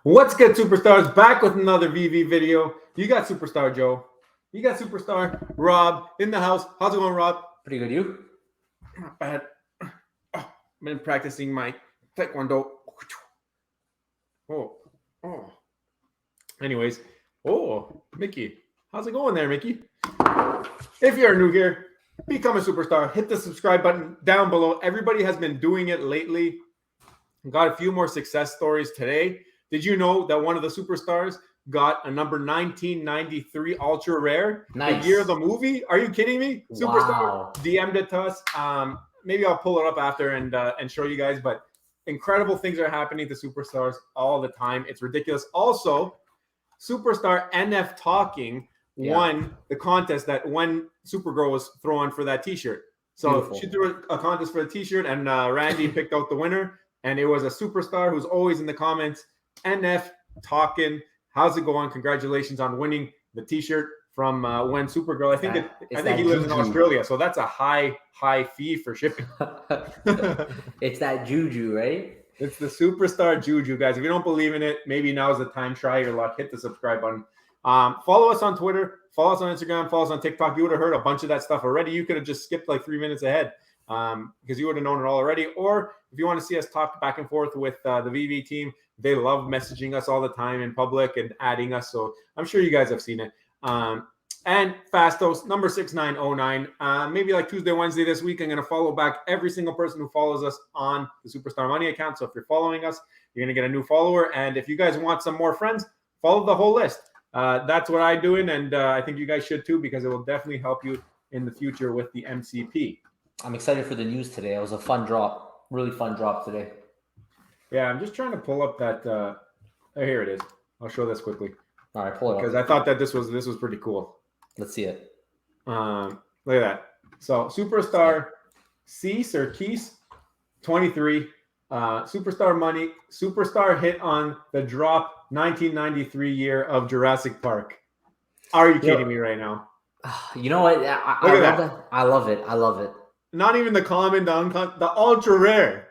What's good, superstars? Back with another VV video. You got Superstar Joe. You got Superstar Rob in the house. How's it going, Rob? Pretty good, you? Not bad. Oh, I've been practicing my taekwondo. Oh. Anyways, Mickey. How's it going there, Mickey? If you're new here, become a superstar. Hit the subscribe button down below. Everybody has been doing it lately. Got a few more success stories today. Did you know that one of the superstars got a number 1993 ultra rare? Nice. The year of the movie? Are you kidding me? Superstar Wow. DM'd it to us. Maybe I'll pull it up after and show you guys. But incredible things are happening to superstars all the time. It's ridiculous. Also, Superstar NF Talking won the contest that when Supergirl was throwing for that T-shirt. So Beautiful. she threw a contest for the T-shirt, and Randy picked out the winner. And it was a superstar who's always in the comments. NF Talking, how's it going? Congratulations on winning the T-shirt from when Supergirl. I think he lives in Australia, so that's a high fee for shipping. It's that juju, right? It's the superstar juju, guys. If you don't believe in it, maybe now is the time. Try your luck. Hit the subscribe button. Follow us on Twitter. Follow us on Instagram. Follow us on TikTok. You would have heard a bunch of that stuff already. You could have just skipped like 3 minutes ahead because you would have known it all already. Or if you want to see us talk back and forth with the VV team, they love messaging us all the time in public and adding us. So I'm sure you guys have seen it. And Fastos, number 6909. Maybe like Tuesday, Wednesday this week, I'm going to follow back every single person who follows us on the Superstar Money account. So if you're following us, you're going to get a new follower. And if you guys want some more friends, follow the whole list. That's what I'm doing. And I think you guys should too, because it will definitely help you in the future with the MCP. I'm excited for the news today. It was a fun drop. Really fun drop today. Yeah, I'm just trying to pull up that. Here it is. I'll show this quickly. All right, pull it up. Because I thought that this was pretty cool. Let's see it. Look at that. So Superstar Cease or Keese 23. Superstar Money. Superstar hit on the drop 1993 year of Jurassic Park. Are you kidding me right now? You know what? I love that. I love it. I love it. Not even the common, the ultra rare.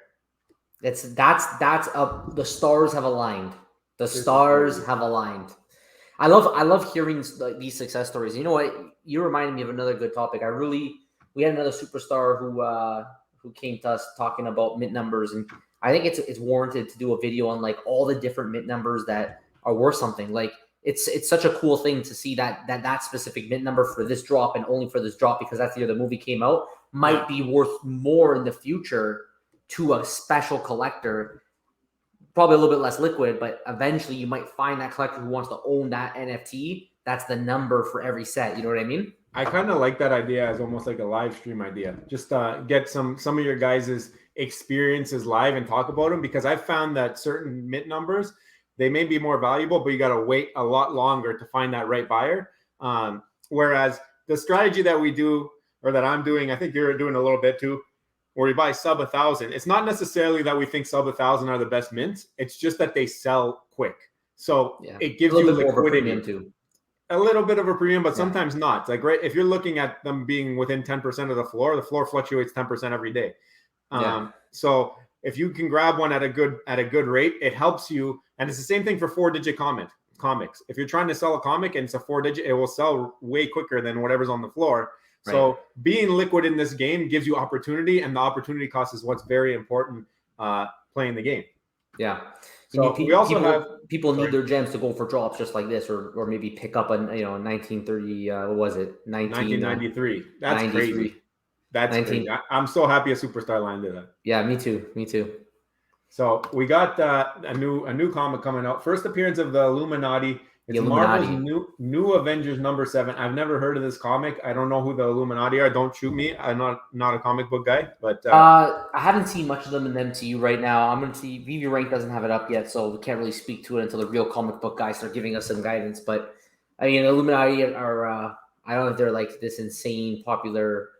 The stars have aligned. The stars have aligned. I love hearing these success stories. You know what? You reminded me of another good topic. We had another superstar who came to us talking about mint numbers, and I think it's warranted to do a video on like all the different mint numbers that are worth something. Like it's such a cool thing to see that specific mint number for this drop and only for this drop, because that's the year the movie came out, might be worth more in the future to a special collector. Probably a little bit less liquid, but eventually you might find that collector who wants to own that NFT. That's the number for every set. You know what I mean? I kind of like that idea as almost like a live stream idea. Just get some of your guys' experiences live and talk about them, because I've found that certain mint numbers, they may be more valuable, but you got to wait a lot longer to find that right buyer. Whereas the strategy that we do, or that I'm doing, I think you're doing a little bit too, where you buy sub 1,000. It's not necessarily that we think sub 1,000 are the best mints. It's just that they sell quick. So it gives you liquidity too. A little bit of a premium, but sometimes not. It's like, right, if you're looking at them being within 10% of the floor fluctuates 10% every day. So if you can grab one at a good rate, it helps you. And it's the same thing for 4-digit comics. If you're trying to sell a comic and it's a 4-digit, it will sell way quicker than whatever's on the floor. So being liquid in this game gives you opportunity, and the opportunity cost is what's very important playing the game. Yeah. So people need their gems to go for drops just like this, or maybe pick up a 1930. What was it? 1993. That's crazy. That's crazy. I'm so happy a superstar line did that. Yeah, me too. So we got a new comic coming out. First appearance of the Illuminati. It's Marvel's new Avengers number 7. I've never heard of this comic. I don't know who the Illuminati are. Don't shoot me. I'm not a comic book guy, but I haven't seen much of them in the MCU right now. I'm gonna see. VV Rank doesn't have it up yet, so we can't really speak to it until the real comic book guys start giving us some guidance. But I mean, Illuminati are I don't know if they're like this insane popular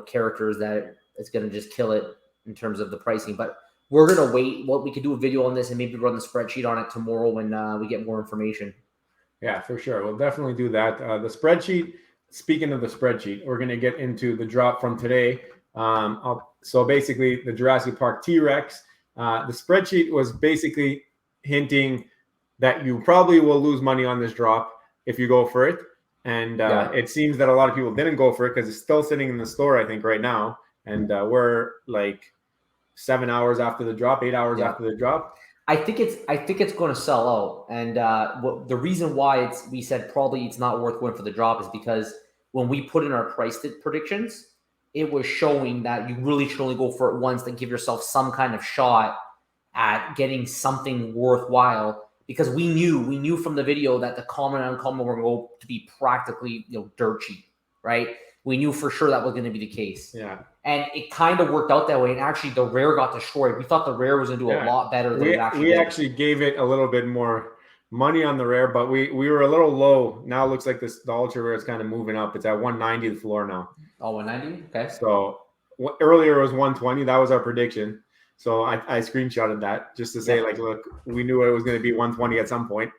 characters that it's gonna just kill it in terms of the pricing, but we're going to wait. We could do a video on this and maybe run the spreadsheet on it tomorrow when we get more information. Yeah, for sure. We'll definitely do that. The spreadsheet, speaking of the spreadsheet, we're going to get into the drop from today. So basically the Jurassic Park T.REX, the spreadsheet was basically hinting that you probably will lose money on this drop if you go for it. And it seems that a lot of people didn't go for it because it's still sitting in the store, I think, right now. And we're like 7 hours after the drop, 8 hours after the drop. I think it's going to sell out, and the reason why we said probably it's not worth going for the drop is because when we put in our price predictions, it was showing that you really should only go for it once to give yourself some kind of shot at getting something worthwhile. Because we knew from the video that the common and uncommon were going to be practically dirt cheap, right? We knew for sure that was going to be the case. Yeah. And it kind of worked out that way. And actually, the rare got destroyed. We thought the rare was going to do a lot better than it actually did. We actually gave it a little bit more money on the rare, but we were a little low. Now it looks like the ultra rare is kind of moving up. It's at 190 the floor now. Oh, 190? Okay. So earlier it was 120. That was our prediction. So I screenshotted that just to say, like, look, we knew it was going to be 120 at some point.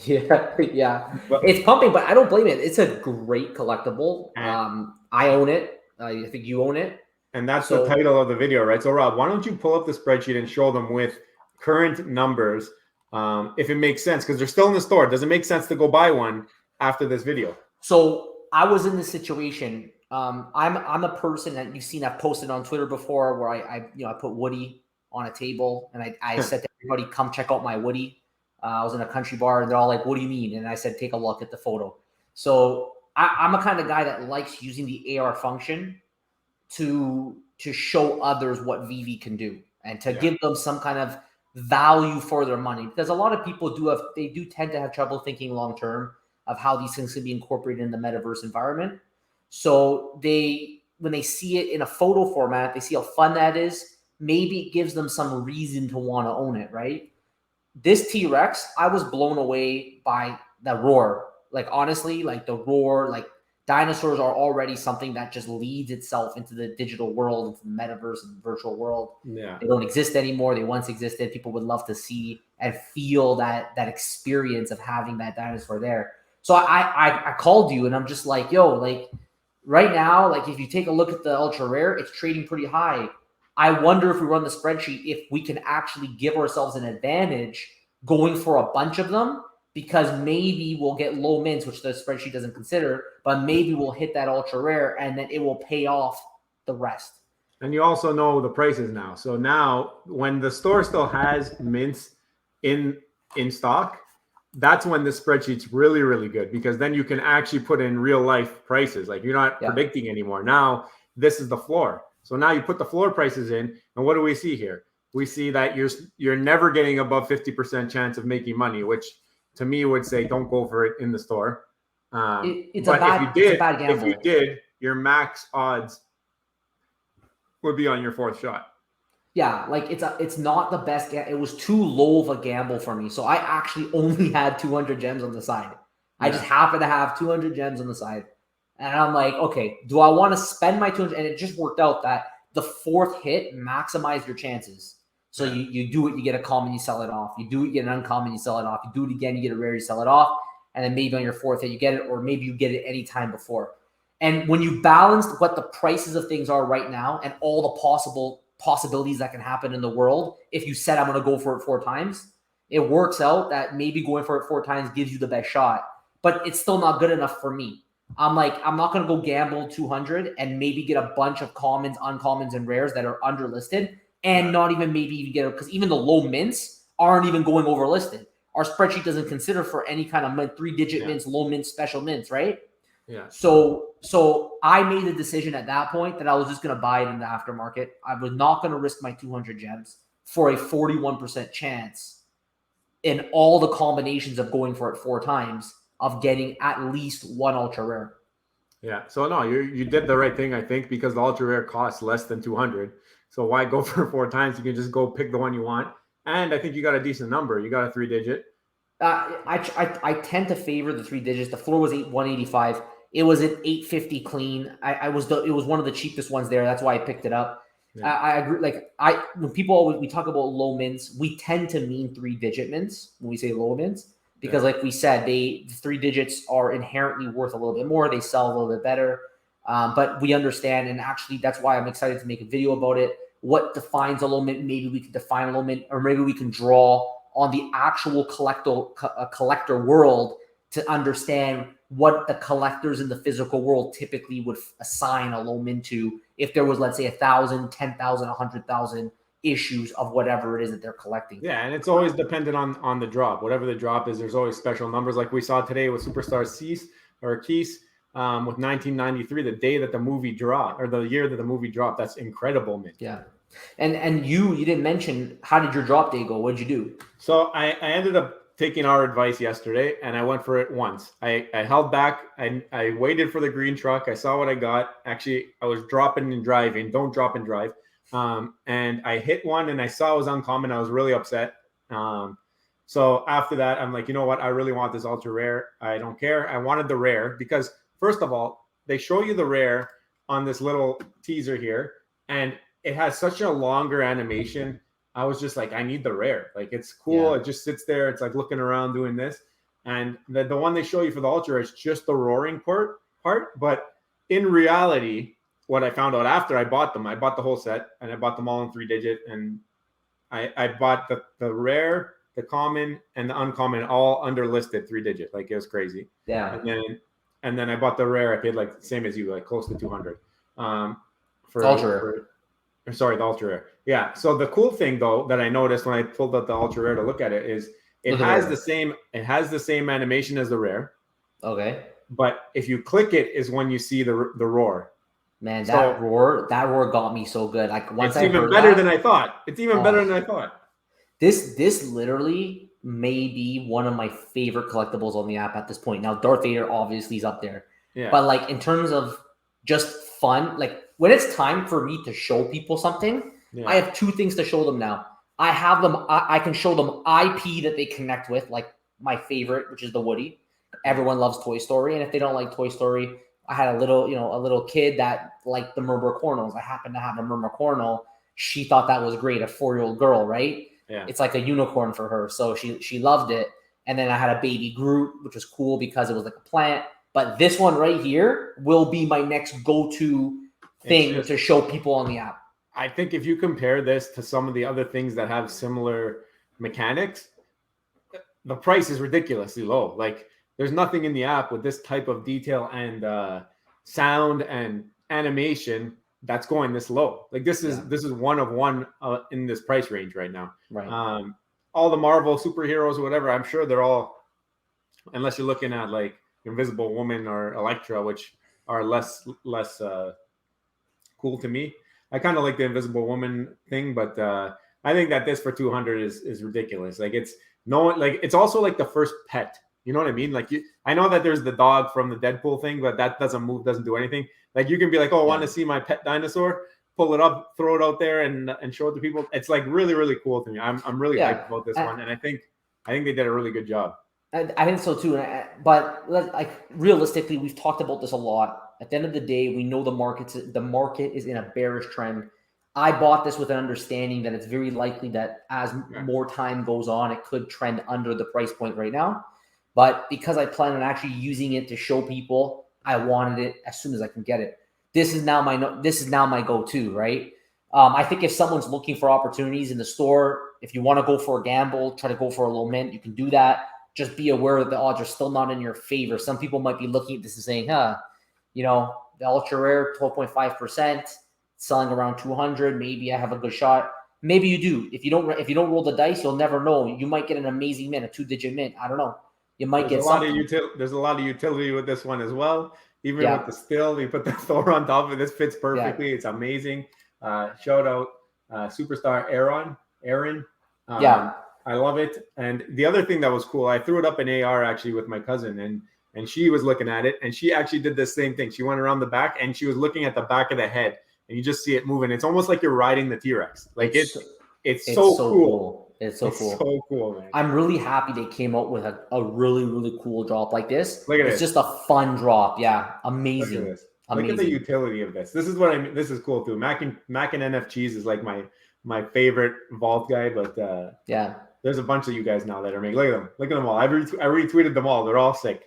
yeah. But it's pumping, but I don't blame it. It's a great collectible. I own it. I think you own it. And that's the title of the video, right? So, Rob, why don't you pull up the spreadsheet and show them with current numbers if it makes sense? Because they're still in the store. Does it make sense to go buy one after this video? So I was in this situation. I'm a person that you've seen I've posted on Twitter before where I put Woody on a table and I said to everybody, come check out my Woody. I was in a country bar and they're all like, what do you mean? And I said, take a look at the photo. So I'm a kind of guy that likes using the AR function to show others what VEVE can do and to give them some kind of value for their money, because a lot of people do tend to have trouble thinking long term of how these things can be incorporated in the metaverse environment. So when they see it in a photo format, they see how fun that is. Maybe it gives them some reason to want to own it, right? This T.REX, I was blown away by the roar. Like, honestly, like the roar, like dinosaurs are already something that just leads itself into the digital world, into the metaverse and virtual world. Yeah. They don't exist anymore. They once existed. People would love to see and feel that experience of having that dinosaur there. So I called you and I'm just like, yo, like right now, like if you take a look at the ultra rare, it's trading pretty high. I wonder if we run the spreadsheet, if we can actually give ourselves an advantage going for a bunch of them, because maybe we'll get low mints, which the spreadsheet doesn't consider, but maybe we'll hit that ultra rare and then it will pay off the rest. And you also know the prices now. So now when the store still has mints in stock, that's when the spreadsheet's really, really good, because then you can actually put in real life prices. Like, you're not predicting anymore. Now this is the floor. So now you put the floor prices in, and what do we see here? We see that you're never getting above 50% chance of making money, which to me would say don't go for it in the store. It's a bad gamble. If you did, your max odds would be on your fourth shot. Yeah, like it's not the best. It was too low of a gamble for me. So I actually only had 200 gems on the side. I just happened to have 200 gems on the side. And I'm like, okay, do I want to spend my 200? And it just worked out that the fourth hit maximized your chances. So you do it, you get a common, you sell it off. You do it, you get an uncommon, you sell it off. You do it again, you get a rare, you sell it off. And then maybe on your fourth hit, you get it, or maybe you get it any time before. And when you balance what the prices of things are right now and all the possibilities that can happen in the world, if you said, I'm going to go for it 4 times, it works out that maybe going for it 4 times gives you the best shot. But it's still not good enough for me. I'm like, I'm not going to go gamble 200 and maybe get a bunch of commons, uncommons, and rares that are underlisted, and not even maybe even get it, because even the low mints aren't even going overlisted. Our spreadsheet doesn't consider for any kind of 3-digit mints, low mints, special mints, right? Yeah. So I made the decision at that point that I was just going to buy it in the aftermarket. I was not going to risk my 200 gems for a 41% chance in all the combinations of going for it 4 times of getting at least 1 ultra rare. Yeah. So no, you did the right thing, I think, because the ultra rare costs less than 200. So why go for 4 times? You can just go pick the one you want. And I think you got a decent number. You got a 3-digit. I tend to favor the 3 digits. The floor was 185. It was an 850 clean. It was one of the cheapest ones there. That's why I picked it up. Yeah. I agree. Like when we talk about low mints, we tend to mean 3-digit mints when we say low mints, because like we said, the 3 digits are inherently worth a little bit more. They sell a little bit better. But we understand, and actually that's why I'm excited to make a video about it. What defines a low mint? Maybe we can define a low mint, or maybe we can draw on the actual collector world to understand what the collectors in the physical world typically would assign a low min to if there was, let's say, 1,000, 10,000, 100,000 issues of whatever it is that they're collecting. Yeah, and it's always dependent on the drop. Whatever the drop is, there's always special numbers. Like we saw today with Superstar Cease or Keese with 1993, the day that the movie dropped, or the year that the movie dropped. That's incredible, man. Yeah. And you didn't mention, how did your drop day go? What did you do? So I ended up taking our advice yesterday, and I went for it once. I held back. I waited for the green truck. I saw what I got. Actually, I was dropping and driving. Don't drop and drive. And I hit one, and I saw it was uncommon. I was really upset. So after that, I'm like, you know what? I really want this ultra rare. I don't care. I wanted the rare because, first of all, they show you the rare on this little teaser here, and it has such a longer animation. I was just like, I need the rare. Like, it's cool. Yeah. It just sits there. It's like looking around doing this. And the one they show you for the ultra is just the roaring part. But in reality, what I found out after I bought them, I bought the whole set, and I bought them all in 3-digit. And I bought the rare, the common, and the uncommon all under listed 3-digit. Like, it was crazy. Yeah. And then I bought the rare. I paid like same as you, like close to 200. For ultra rare. Sorry, the ultra rare. Yeah. So the cool thing though that I noticed when I pulled out the ultra rare to look at it is it has the same animation as the rare. Okay. But if you click it is when you see the roar. Man, that roar got me so good. Like, once it's even better than I thought. It's even better than I thought. This literally may be one of my favorite collectibles on the app at this point. Now, Darth Vader obviously is up there. Yeah. But like, in terms of just fun, like when it's time for me to show people something, I have two things to show them now. I have them. I can show them IP that they connect with, like my favorite, which is the Woody. Everyone loves Toy Story, and if they don't like Toy Story, I had a little kid that liked the Mermacornals. I happened to have a Mermacornal. She thought that was great. A 4-year-old girl, right? Yeah. It's like a unicorn for her, so she loved it. And then I had a baby Groot, which was cool because it was like a plant. But this one right here will be my next go-to thing to show people on the app. I think if you compare this to some of the other things that have similar mechanics, the price is ridiculously low. Like, there's nothing in the app with this type of detail and sound and animation that's going this low. Like, this is one of one in this price range right now. Right. All the Marvel superheroes or whatever, I'm sure they're all, unless you're looking at like Invisible Woman or Elektra, which are less cool to me. I kind of like the Invisible Woman thing, but I think that this for 200 is ridiculous. Like, it's also like the first pet. You know what I mean? Like, I know that there's the dog from the Deadpool thing, but that doesn't move, doesn't do anything. Like, you can be like, oh, I want to see my pet dinosaur, pull it up, throw it out there, and show it to people. It's like really, really cool to me. I'm really hyped about this one, and I think they did a really good job. I think so too. But like, realistically, we've talked about this a lot. At the end of the day, we know the market is in a bearish trend. I bought this with an understanding that it's very likely that as more time goes on, it could trend under the price point right now. But because I plan on actually using it to show people, I wanted it as soon as I can get it. This is now my go-to, right? I think if someone's looking for opportunities in the store, if you want to go for a gamble, try to go for a low mint, you can do that. Just be aware that the odds are still not in your favor. Some people might be looking at this and saying, the ultra rare 12.5%, selling around 200. Maybe I have a good shot. Maybe you do. If you don't roll the dice, you'll never know. You might get an amazing mint, a 2-digit mint. I don't know. You might get something. There's a lot of utility with this one as well. Even with the still, you put the Thor on top of it. This fits perfectly. It's amazing. Shout out Superstar Aaron. I love it. And the other thing that was cool, I threw it up in AR actually with my cousin, and she was looking at it, and she actually did the same thing. She went around the back, and she was looking at the back of the head, and you just see it moving. It's almost like you're riding the T.REX. Like, it's so cool. It's so cool. So cool, man. I'm really happy they came out with a really, really cool drop like this. Look at it's just a fun drop. Yeah. Amazing. Look at this. Look at the utility of this. This is what I mean. This is cool too. Mac and NF Cheese is like my favorite vault guy, but there's a bunch of you guys now that are making. Look at them all. I retweeted them all. They're all sick.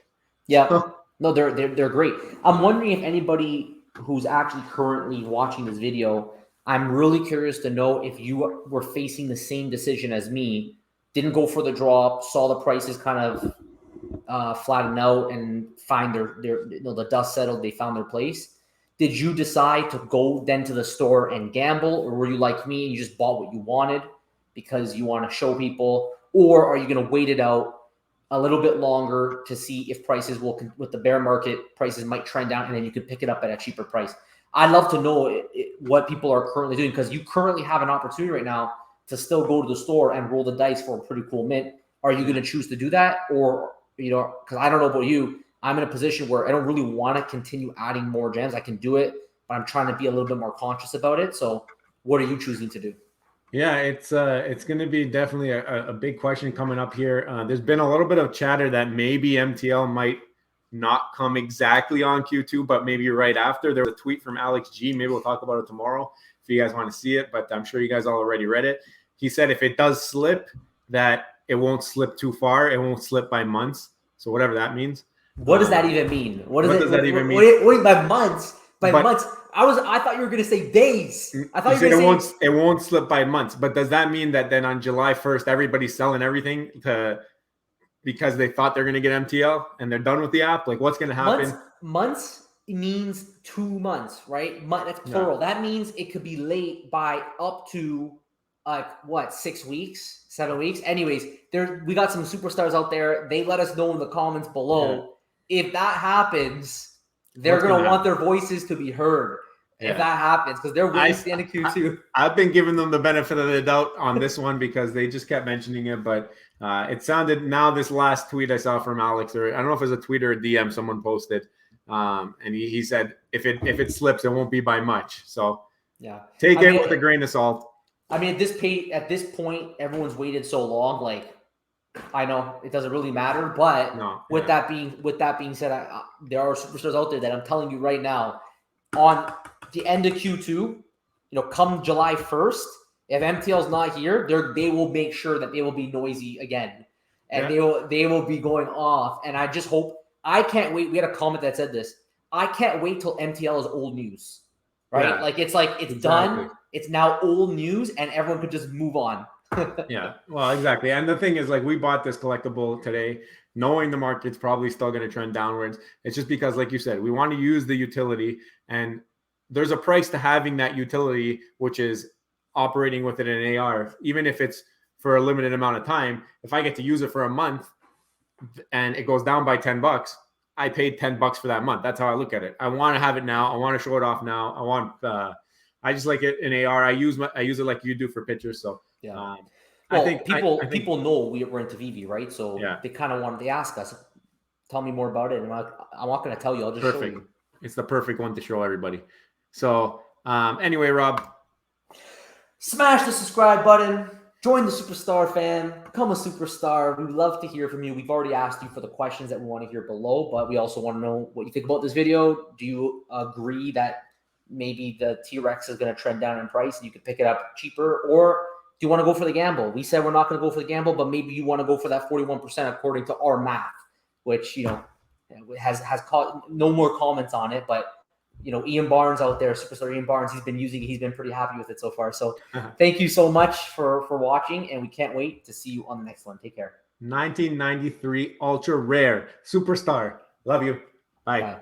Yeah. No, they're great. I'm wondering if anybody who's actually currently watching this video, I'm really curious to know if you were facing the same decision as me didn't go for the drop, saw the prices kind of flatten out and find their the dust settled, they found their place. Did you decide to go then to the store and gamble, or were you like me and you just bought what you wanted because you want to show people, or are you going to wait it out a little bit longer to see if prices will, with the bear market, prices might trend down and then you could pick it up at a cheaper price? I'd love to know what people are currently doing, because you currently have an opportunity right now to still go to the store and roll the dice for a pretty cool mint. Are you going to choose to do that? Or, because I don't know about you, I'm in a position where I don't really want to continue adding more gems. I can do it, but I'm trying to be a little bit more conscious about it. So what are you choosing to do? Yeah, it's going to be definitely a big question coming up here. There's been a little bit of chatter that maybe MTL might not come exactly on Q2, but maybe right after. There was a tweet from Alex G. Maybe we'll talk about it tomorrow if you guys want to see it, but I'm sure you guys all already read it. He said if it does slip, that it won't slip too far. It won't slip by months. So whatever that means. What does that even mean? What does that even mean? Wait, by months? By months? I thought you were going to say days. I thought you were going to say... It won't slip by months. But does that mean that then on July 1st, everybody's selling everything because they thought they're going to get MTL and they're done with the app? Like, what's going to happen? Months means 2 months, right? That's plural. Yeah. That means it could be late by up to 6 weeks, 7 weeks. Anyways, we got some superstars out there. They let us know in the comments below. Yeah. If that happens, they're going to want their voices to be heard. Yeah. If that happens, because they're really standing Q2. I've been giving them the benefit of the doubt on this one because they just kept mentioning it. But it sounded, now this last tweet I saw from Alex, or I don't know if it was a tweet or a DM someone posted, and he said if it slips, it won't be by much. So yeah, take it with a grain of salt. I mean, at this point, everyone's waited so long. Like, I know it doesn't really matter, but with that being said, there are superstars out there that I'm telling you right now, on the end of Q2, come July 1st, if MTL's not here, they will make sure that they will be noisy again, and they will be going off. And I just hope, I can't wait. We had a comment that said this. I can't wait till MTL is old news, right? Yeah. It's exactly. Done. It's now old news, and everyone could just move on. Yeah, well, exactly. And the thing is, we bought this collectible today, knowing the market's probably still going to trend downwards. It's just because, like you said, we want to use the utility, and there's a price to having that utility, which is operating with it in an AR, even if it's for a limited amount of time. If I get to use it for a month and it goes down by $10, I paid $10 for that month. That's how I look at it. I want to have it now. I want to show it off now. I just like it in AR. I use it like you do for pictures. So yeah. I think people know we're into VEVE, right? So they kind of they ask us, tell me more about it. And I'm not going to tell you. I'll just show you. It's the perfect one to show everybody. So anyway, Rob, smash the subscribe button. Join the Superstar fam. Become a superstar. We'd love to hear from you. We've already asked you for the questions that we want to hear below, but we also want to know what you think about this video. Do you agree that maybe the T.REX is going to trend down in price and you could pick it up cheaper, or do you want to go for the gamble? We said we're not going to go for the gamble, but maybe you want to go for that 41% according to our math, which, has caught no more comments on it. But, Ian Barnes out there, Superstar Ian Barnes, he's been pretty happy with it so far. So thank you so much for watching, and we can't wait to see you on the next one. Take care. 1993 Ultra Rare Superstar. Love you. Bye.